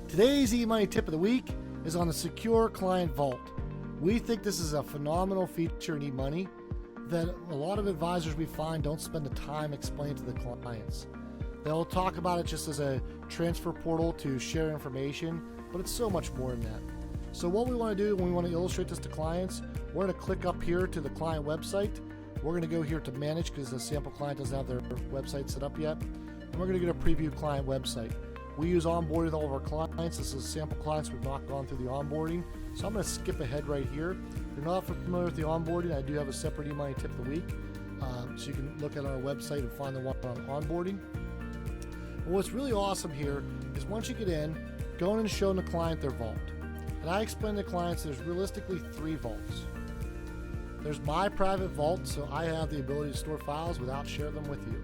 Today's eMoney tip of the week is on the Secure Client Vault. We think this is a phenomenal feature in eMoney that a lot of advisors we find don't spend the time explaining to the clients. They'll talk about it just as a transfer portal to share information, but it's so much more than that. So what we want to do when we want to illustrate this to clients, we're going to click up here to the client website. We're going to go here to manage because the sample client doesn't have their website set up yet. And we're going to get a preview client website. We use onboarding with all of our clients. This is sample clients. We've not gone through the onboarding. So I'm going to skip ahead right here. If you're not familiar with the onboarding, I do have a separate eMoney tip of the week. So you can look at our website and find the one on onboarding. But what's really awesome here is once you get in, going and showing the client their vault. And I explain to clients there's realistically 3 vaults. There's my private vault, so I have the ability to store files without sharing them with you.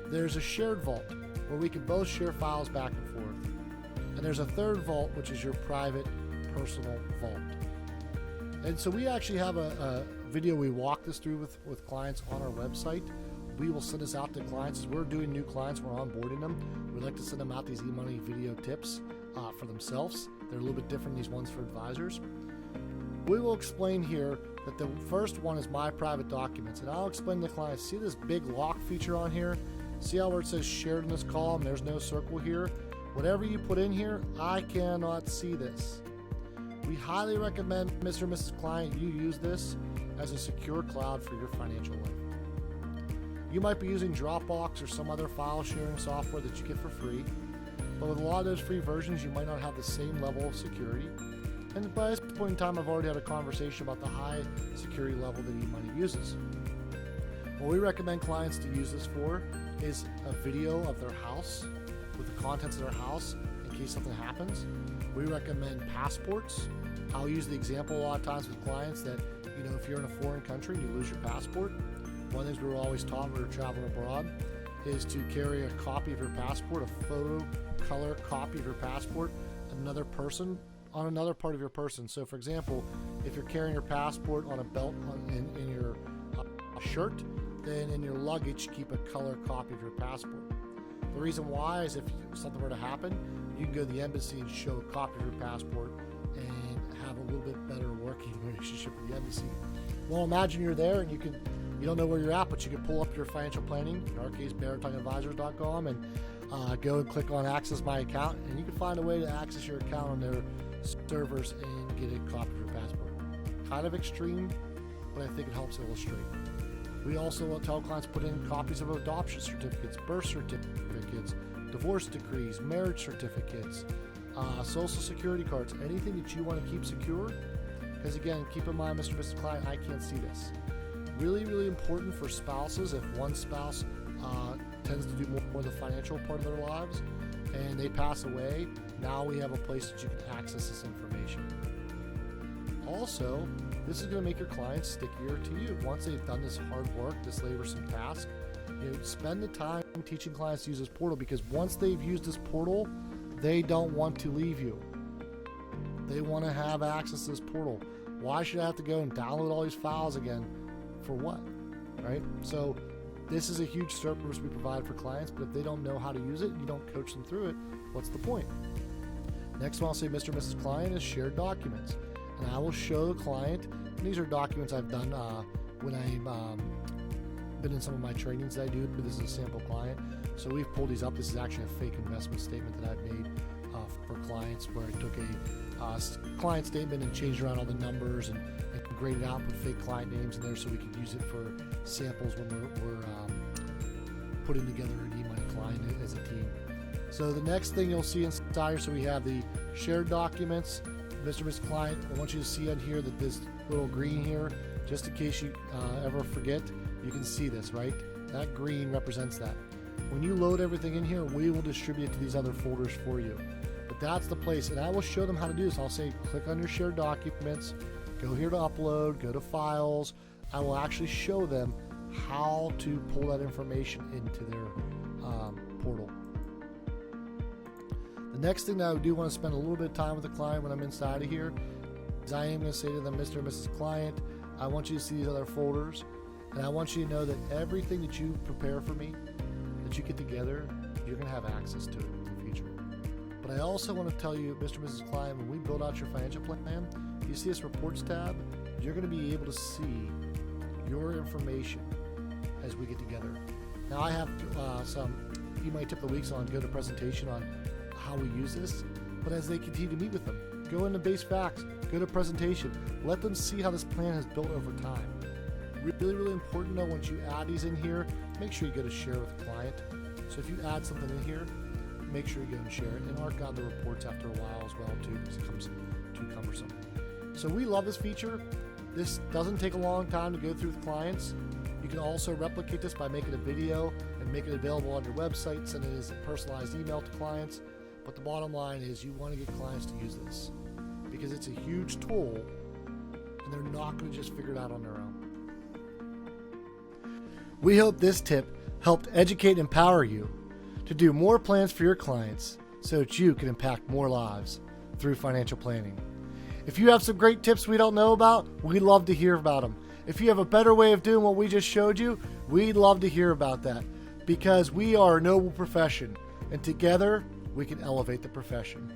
There's a shared vault, where we can both share files back and forth. And there's a third vault, which is your private, personal vault. And so we actually have a video we walk this through with clients on our website. We will send this out to clients. As we're doing new clients, we're onboarding them. We like to send them out these eMoney video tips for themselves. They're a little bit different than these ones for advisors. We will explain here that the first one is my private documents. And I'll explain to the clients, see this big lock feature on here? See how where it says shared in this column, there's no circle here? Whatever you put in here, I cannot see this. We highly recommend, Mr. and Mrs. Client, you use this as a secure cloud for your financial life. You might be using Dropbox or some other file sharing software that you get for free, but with a lot of those free versions, you might not have the same level of security. And by this point in time, I've already had a conversation about the high security level that eMoney uses. What we recommend clients to use this for is a video of their house with the contents of their house in case something happens. We recommend passports. I'll use the example a lot of times with clients that, if you're in a foreign country and you lose your passport, one of the things we were always taught when we were traveling abroad is to carry a copy of your passport, a photo color copy of your passport, another person on another part of your person. So for example, if you're carrying your passport on a belt in your shirt, then in your luggage keep a color copy of your passport. The reason why is if something were to happen, you can go to the embassy and show a copy of your passport and have a little bit better working relationship with the embassy. Well, imagine you're there and you don't know where you're at, but you can pull up your financial planning, in our case, BarrettTungAdvisors.com, and go and click on Access My Account, and you can find a way to access your account on their servers and get a copy of your passport. Kind of extreme, but I think it helps illustrate. We also tell clients to put in copies of adoption certificates, birth certificates, divorce decrees, marriage certificates, social security cards, anything that you want to keep secure. Because again, keep in mind, Mr. and Mrs. Client, I can't see this. Really, really important for spouses. If one spouse tends to do more of the financial part of their lives and they pass away, now we have a place that you can access this information. Also, this is going to make your clients stickier to you. Once they've done this hard work, this laborsome task, spend the time teaching clients to use this portal, because once they've used this portal, they don't want to leave you. They want to have access to this portal. Why should I have to go and download all these files again? For what? Right? So this is a huge service we provide for clients, but if they don't know how to use it, you don't coach them through it, what's the point? Next one I'll say, Mr. and Mrs. Client, is shared documents. And I will show the client, and these are documents I've done when I've been in some of my trainings that I do. This is a sample client. So we've pulled these up. This is actually a fake investment statement that I've made for clients, where I took a client statement and changed around all the numbers and graded out, put fake client names in there so we could use it for samples when we're putting together an eMoney client as a team. So the next thing you'll see inside here, so we have the shared documents. Mr. and Mrs. Client, I want you to see on here that this little green here, just in case you ever forget, you can see this, right? That green represents that. When you load everything in here, we will distribute it to these other folders for you. But that's the place, and I will show them how to do this. I'll say, click on your shared documents, go here to upload, go to files. I will actually show them how to pull that information into their portal. The next thing that I do want to spend a little bit of time with the client when I'm inside of here is I am going to say to them, Mr. and Mrs. Client, I want you to see these other folders, and I want you to know that everything that you prepare for me, that you get together, you're going to have access to it in the future. But I also want to tell you, Mr. and Mrs. Client, when we build out your financial plan, you see this reports tab, you're going to be able to see your information as we get together. Now I have some eMoney tip of the week, so I'll go to presentation on how we use this. But as they continue to meet with them, go into base facts, go to presentation, let them see how this plan has built over time. Really, really important though, once you add these in here, make sure you go to share with the client. So if you add something in here, make sure you go and share it, and arc out the reports after a while as well too, because it becomes too cumbersome. So we love this feature. This doesn't take a long time to go through with clients. You can also replicate this by making a video and make it available on your website, send it as a personalized email to clients. But the bottom line is you want to get clients to use this because it's a huge tool and they're not going to just figure it out on their own. We hope this tip helped educate and empower you to do more plans for your clients so that you can impact more lives through financial planning. If you have some great tips we don't know about, we'd love to hear about them. If you have a better way of doing what we just showed you, we'd love to hear about that because we are a noble profession and together we can elevate the profession.